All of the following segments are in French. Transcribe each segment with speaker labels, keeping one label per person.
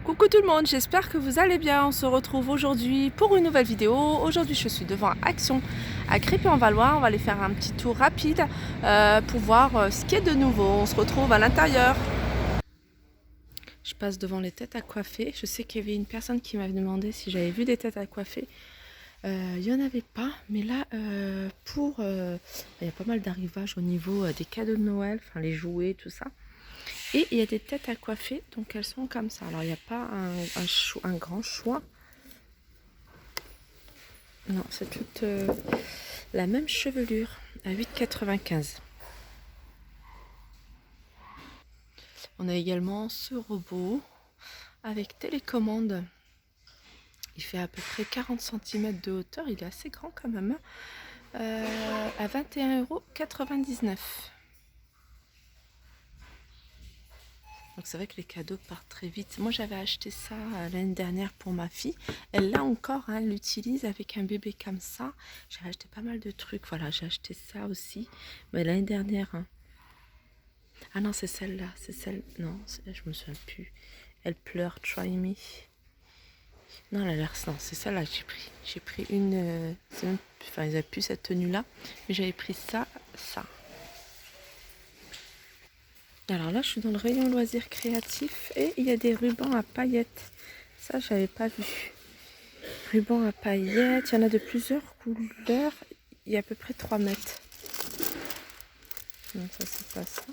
Speaker 1: Coucou tout le monde, j'espère que vous allez bien. On se retrouve aujourd'hui pour une nouvelle vidéo. Aujourd'hui je suis devant Action à Crépy-en-Valois. On va aller faire un petit tour rapide pour voir ce qui est de nouveau. On se retrouve à l'intérieur. Je passe devant les têtes à coiffer. Je sais qu'il y avait une personne qui m'avait demandé si j'avais vu des têtes à coiffer. Il n'y en avait pas, mais là il y a pas mal d'arrivages au niveau des cadeaux de Noël, enfin les jouets, tout ça. Et il y a des têtes à coiffer, donc elles sont comme ça. Alors il n'y a pas un grand choix. Non, c'est toute la même chevelure à 8,95 €. On a également ce robot avec télécommande. Il fait à peu près 40 cm de hauteur. Il est assez grand quand même. À 21,99 €. Donc c'est vrai que les cadeaux partent très vite. Moi j'avais acheté ça l'année dernière pour ma fille. Elle l'a encore, hein, elle l'utilise avec un bébé comme ça. J'ai acheté pas mal de trucs. Voilà, j'ai acheté ça aussi. Mais l'année dernière. Hein. Ah non, c'est celle-là. C'est celle. Non, je me souviens plus. Elle pleure, Try Me. Non, elle a l'air. Non, c'est celle-là que j'ai pris. J'ai pris une. Enfin, ils n'avaient plus cette tenue-là. Mais j'avais pris ça, ça. Alors là, je suis dans le rayon loisirs créatifs et il y a des rubans à paillettes. Ça, j'avais pas vu. Rubans à paillettes, il y en a de plusieurs couleurs. Il y a à peu près 3 mètres. Non, ça, c'est pas ça.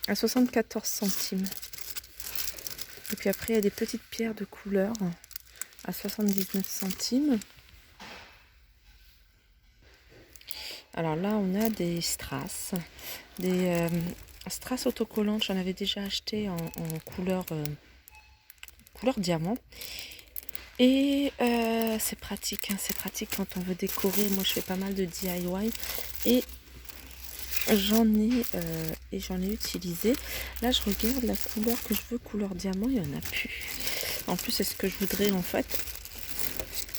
Speaker 1: À 74 centimes. Et puis après, il y a des petites pierres de couleur à 79 centimes. Alors là, on a des strass. Des strass autocollantes. J'en avais déjà acheté en couleur diamant. Et c'est pratique, hein, c'est pratique quand on veut décorer. Moi je fais pas mal de DIY et j'en ai utilisé. Là je regarde la couleur que je veux, couleur diamant, il n'y en a plus. En plus c'est ce que je voudrais en fait.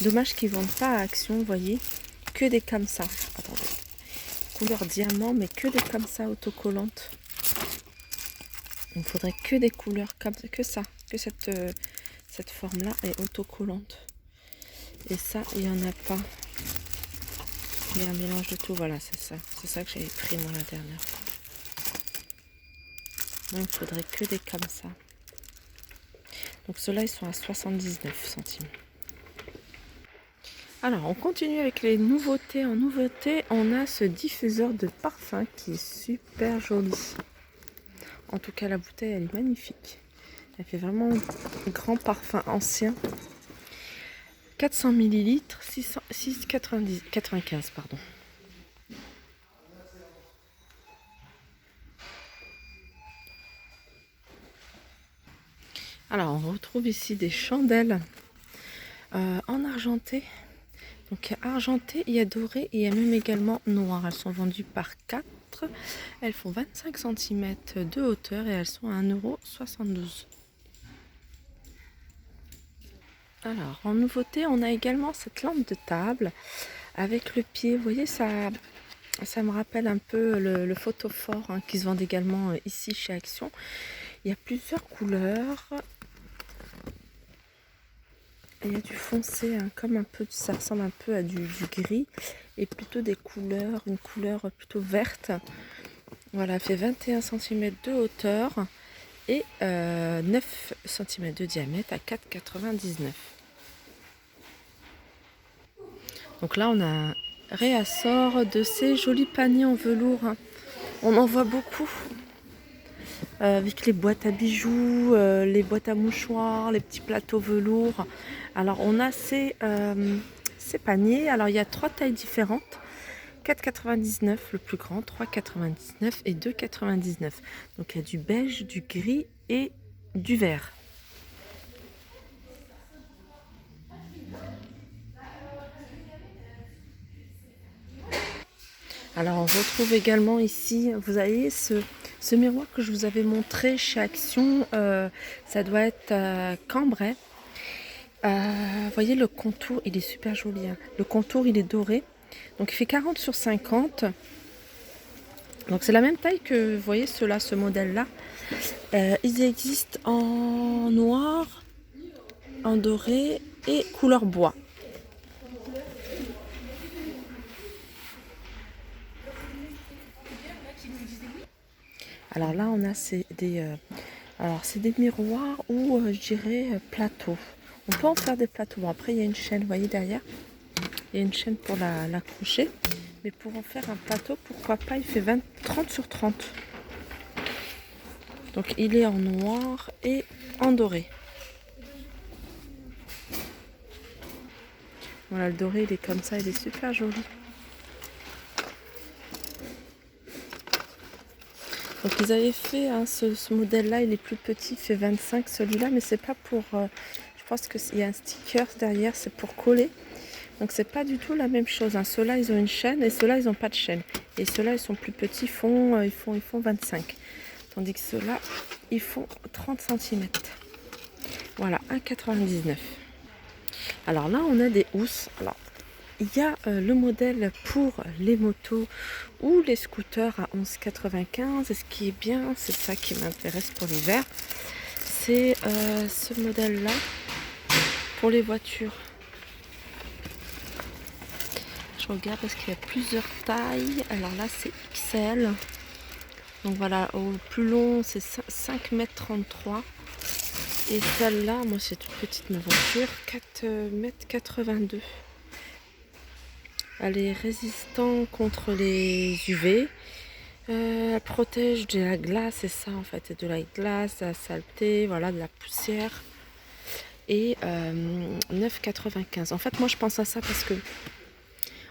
Speaker 1: Dommage qu'ils ne vendent pas à Action, vous voyez, que des comme ça. Attendez. Couleur diamant mais que des comme ça autocollantes. Il me faudrait que des couleurs comme ça, que cette forme là est autocollante. Et ça, il n'y en a pas. Il y a un mélange de tout. Voilà, c'est ça. C'est ça que j'avais pris moi la dernière fois. Moi, il me faudrait que des comme ça. Donc ceux-là, ils sont à 79 centimes. Alors, on continue avec les nouveautés. En nouveauté, on a ce diffuseur de parfum qui est super joli. En tout cas, la bouteille, elle est magnifique. Elle fait vraiment un grand parfum ancien. 400 ml, 6,95 €, pardon. Alors, on retrouve ici des chandelles en argenté. Donc, il y a argenté, il y a doré et il y a même également noir. Elles sont vendues par 4. Elles font 25 cm de hauteur et elles sont à 1,72 €. Alors, en nouveauté, on a également cette lampe de table avec le pied. Vous voyez, ça me rappelle un peu le photophore hein, qui se vend également ici chez Action. Il y a plusieurs couleurs. Il y a du foncé, hein, comme un peu, ça ressemble un peu à du gris et plutôt des couleurs, une couleur plutôt verte. Voilà, elle fait 21 cm de hauteur et 9 cm de diamètre à 4,99 €. Donc là, on a un réassort de ces jolis paniers en velours. Hein. On en voit beaucoup. Avec les boîtes à bijoux, les boîtes à mouchoirs, les petits plateaux velours. Alors on a ces paniers. Alors il y a 3 tailles différentes. 4,99 € le plus grand, 3,99 € et 2,99 €. Donc il y a du beige, du gris et du vert. Alors on retrouve également ici, vous voyez ce miroir que je vous avais montré chez Action, ça doit être Cambrai. Vous voyez le contour, il est super joli. Hein. Le contour il est doré, donc il fait 40 sur 50. Donc c'est la même taille que, vous voyez, ceux-là, ce modèle-là. Ils existent en noir, en doré et couleur bois. Alors là, on a c'est des miroirs ou je dirais plateaux. On peut en faire des plateaux. Bon, après, il y a une chaîne, vous voyez derrière. Il y a une chaîne pour l'accrocher. Mais pour en faire un plateau, pourquoi pas, il fait 30 sur 30. Donc il est en noir et en doré. Voilà, le doré, il est comme ça, il est super joli. Donc ils avaient fait ce modèle-là, il est plus petit, il fait 25 celui-là, mais c'est pas pour... je pense qu'il y a un sticker derrière, c'est pour coller. Donc c'est pas du tout la même chose. Hein. Ceux-là, ils ont une chaîne et ceux-là, ils n'ont pas de chaîne. Et ceux-là, ils sont plus petits, ils font 25. Tandis que ceux-là, ils font 30 cm. Voilà, 1,99. Alors là, on a des housses. Alors, il y a le modèle pour les motos ou les scooters à 11,95. Et ce qui est bien, c'est ça qui m'intéresse pour l'hiver, c'est ce modèle-là pour les voitures. Je regarde parce qu'il y a plusieurs tailles. Alors là, c'est XL. Donc voilà, au plus long, c'est 5,33 m. Et celle-là, moi, c'est toute petite ma voiture, 4,82 m. Elle est résistante contre les UV. Elle protège de la glace, c'est ça en fait, de la glace, de la saleté, voilà, de la poussière. Et 9,95 €. En fait, moi, je pense à ça parce que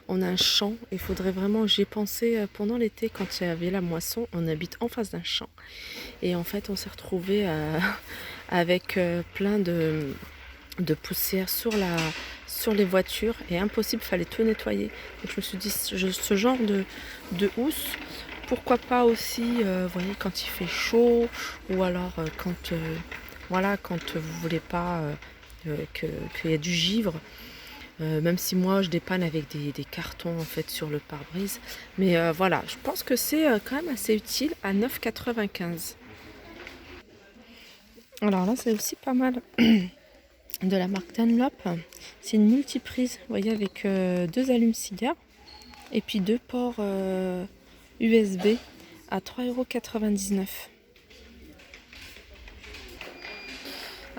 Speaker 1: on a un champ. Il faudrait vraiment, j'y ai pensé pendant l'été quand il y avait la moisson. On habite en face d'un champ. Et en fait, on s'est retrouvé avec plein de poussière sur les voitures et impossible, il fallait tout nettoyer. Donc je me suis dit, ce genre de housse, pourquoi pas aussi, vous voyez, quand il fait chaud ou alors quand vous voulez pas qu'il y a du givre. Même si moi je dépanne avec des cartons en fait sur le pare-brise. Mais voilà, je pense que c'est quand même assez utile à 9,95 €. Alors là, c'est aussi pas mal. De la marque Dunlop. C'est une multiprise, vous voyez, avec 2 allumes-cigares et puis 2 ports USB à 3,99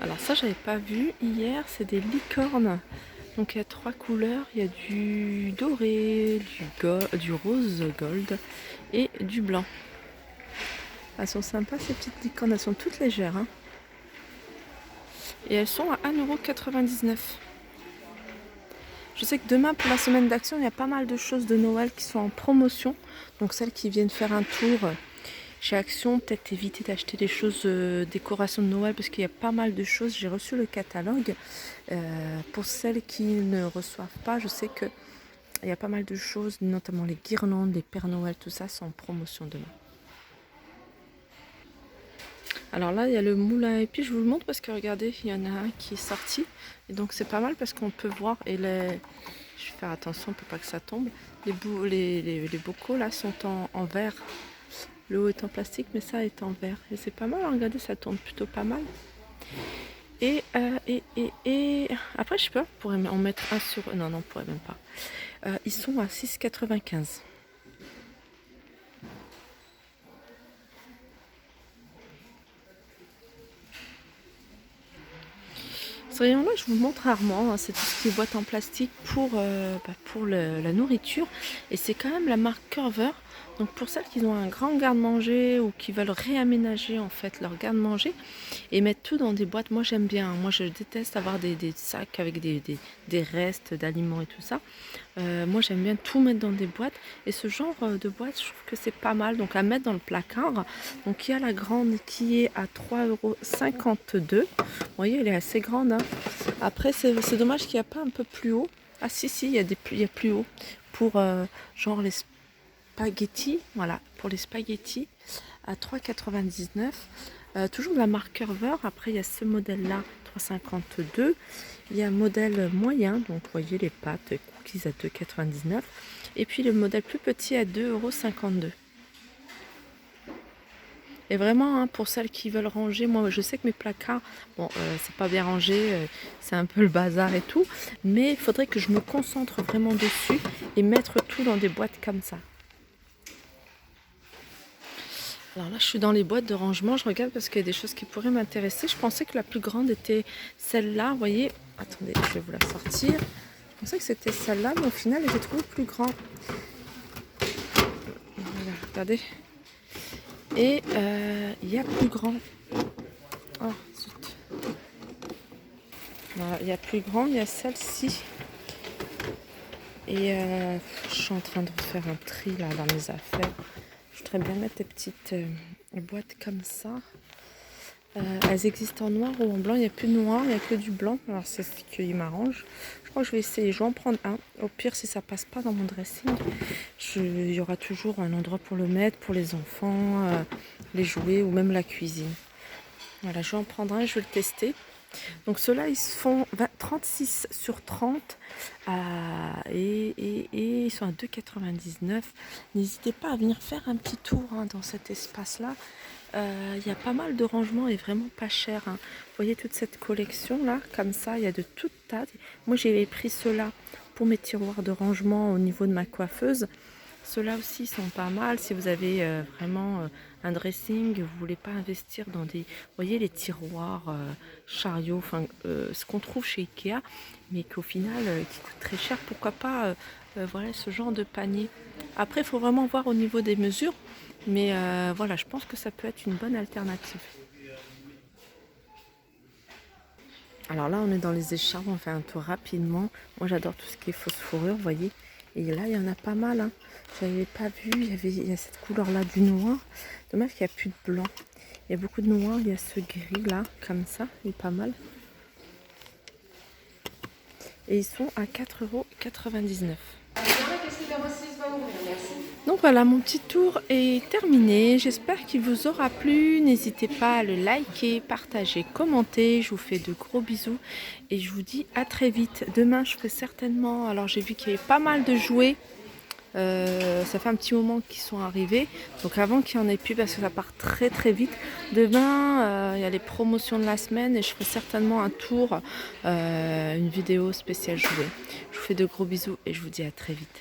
Speaker 1: €. Alors ça, j'avais pas vu hier, c'est des licornes. Donc il y a 3 couleurs, il y a du doré, du rose gold et du blanc. Elles sont sympas ces petites licornes, elles sont toutes légères. Hein. Et elles sont à 1,99 €. Je sais que demain, pour la semaine d'action, il y a pas mal de choses de Noël qui sont en promotion. Donc celles qui viennent faire un tour chez Action, peut-être éviter d'acheter des choses décoration de Noël parce qu'il y a pas mal de choses. J'ai reçu le catalogue. Pour celles qui ne reçoivent pas, je sais qu'il y a pas mal de choses, notamment les guirlandes, les Pères Noël, tout ça, sont en promotion demain. Alors là, il y a le moulin à épi, je vous le montre parce que regardez, il y en a un qui est sorti. Et donc c'est pas mal parce qu'on peut voir, je vais faire attention pour pas que ça tombe. Les bocaux là sont en verre. Le haut est en plastique, mais ça est en verre. Et c'est pas mal, regardez, ça tourne plutôt pas mal. Et après, je sais pas, on pourrait en mettre un sur... Non, on pourrait même pas. Ils sont à 6,95 €. Ce rayon-là, je vous le montre rarement. Hein. C'est tout ce qui est boîte en plastique pour la nourriture. Et c'est quand même la marque Curver. Donc pour celles qui ont un grand garde-manger ou qui veulent réaménager en fait leur garde-manger et mettre tout dans des boîtes, moi j'aime bien. Moi je déteste avoir des sacs avec des restes d'aliments et tout ça. Moi j'aime bien tout mettre dans des boîtes. Et ce genre de boîte, je trouve que c'est pas mal. Donc à mettre dans le placard. Donc il y a la grande qui est à 3,52 €. Vous voyez, elle est assez grande. Hein. Après, c'est dommage qu'il n'y a pas un peu plus haut. Ah si, il y a plus haut. Pour genre les spaghettis. Voilà, pour les spaghettis à 3,99 €. Toujours de la marque Curver. Après, il y a ce modèle-là, 3,52 €. Il y a un modèle moyen. Donc, vous voyez les pâtes cookies à 2,99 €. Et puis, le modèle plus petit à 2,52 €. Et vraiment, hein, pour celles qui veulent ranger, moi je sais que mes placards, bon, c'est pas bien rangé, c'est un peu le bazar et tout, mais il faudrait que je me concentre vraiment dessus et mettre tout dans des boîtes comme ça. Alors là, je suis dans les boîtes de rangement, je regarde parce qu'il y a des choses qui pourraient m'intéresser. Je pensais que la plus grande était celle-là, vous voyez. Attendez, je vais vous la sortir. Je pensais que c'était celle-là, mais au final, j'ai trouvé plus grand. Voilà, regardez. Et il y a plus grand. Oh, zut. Voilà, il y a plus grand, il y a celle-ci. Et je suis en train de faire un tri là dans mes affaires. Je voudrais bien mettre des petites boîtes comme ça. Elles existent en noir ou en blanc. Il n'y a plus de noir, il n'y a que du blanc. Alors c'est ce qui m'arrange. Je crois que je vais essayer. Je vais en prendre un. Au pire, si ça passe pas dans mon dressing, il y aura toujours un endroit pour le mettre, pour les enfants, les jouets ou même la cuisine. Voilà, je vais en prendre un, je vais le tester. Donc ceux-là, ils se font 36 sur 30 et ils sont à 2,99. N'hésitez pas à venir faire un petit tour hein, dans cet espace-là. Il y a pas mal de rangements et vraiment pas cher. Hein. Vous voyez toute cette collection-là, comme ça, il y a de toutes tas. Moi, j'ai pris ceux-là pour mes tiroirs de rangement au niveau de ma coiffeuse. Ceux-là aussi sont pas mal si vous avez vraiment un dressing, vous voulez pas investir dans des, vous voyez les tiroirs chariots, enfin ce qu'on trouve chez Ikea, mais qu'au final qui coûte très cher. Pourquoi pas voilà ce genre de panier. Après, il faut vraiment voir au niveau des mesures, mais voilà, je pense que ça peut être une bonne alternative. Alors là, on est dans les écharpes, on fait un tour rapidement. Moi, j'adore tout ce qui est fausse fourrure, vous voyez. Et là, il y en a pas mal. Hein. Je n'avais pas vu, il y a cette couleur-là du noir. Dommage qu'il n'y a plus de blanc. Il y a beaucoup de noir, il y a ce gris-là, comme ça, il est pas mal. Et ils sont à 4,99 €. Donc voilà, mon petit tour est terminé. J'espère qu'il vous aura plu. N'hésitez pas à le liker, partager, commenter. Je vous fais de gros bisous et je vous dis à très vite. Demain, je ferai certainement... Alors, j'ai vu qu'il y avait pas mal de jouets. Ça fait un petit moment qu'ils sont arrivés. Donc avant qu'il n'y en ait plus, parce que ça part très très vite. Demain, il y a les promotions de la semaine et je ferai certainement un tour, une vidéo spéciale jouets. Je vous fais de gros bisous et je vous dis à très vite.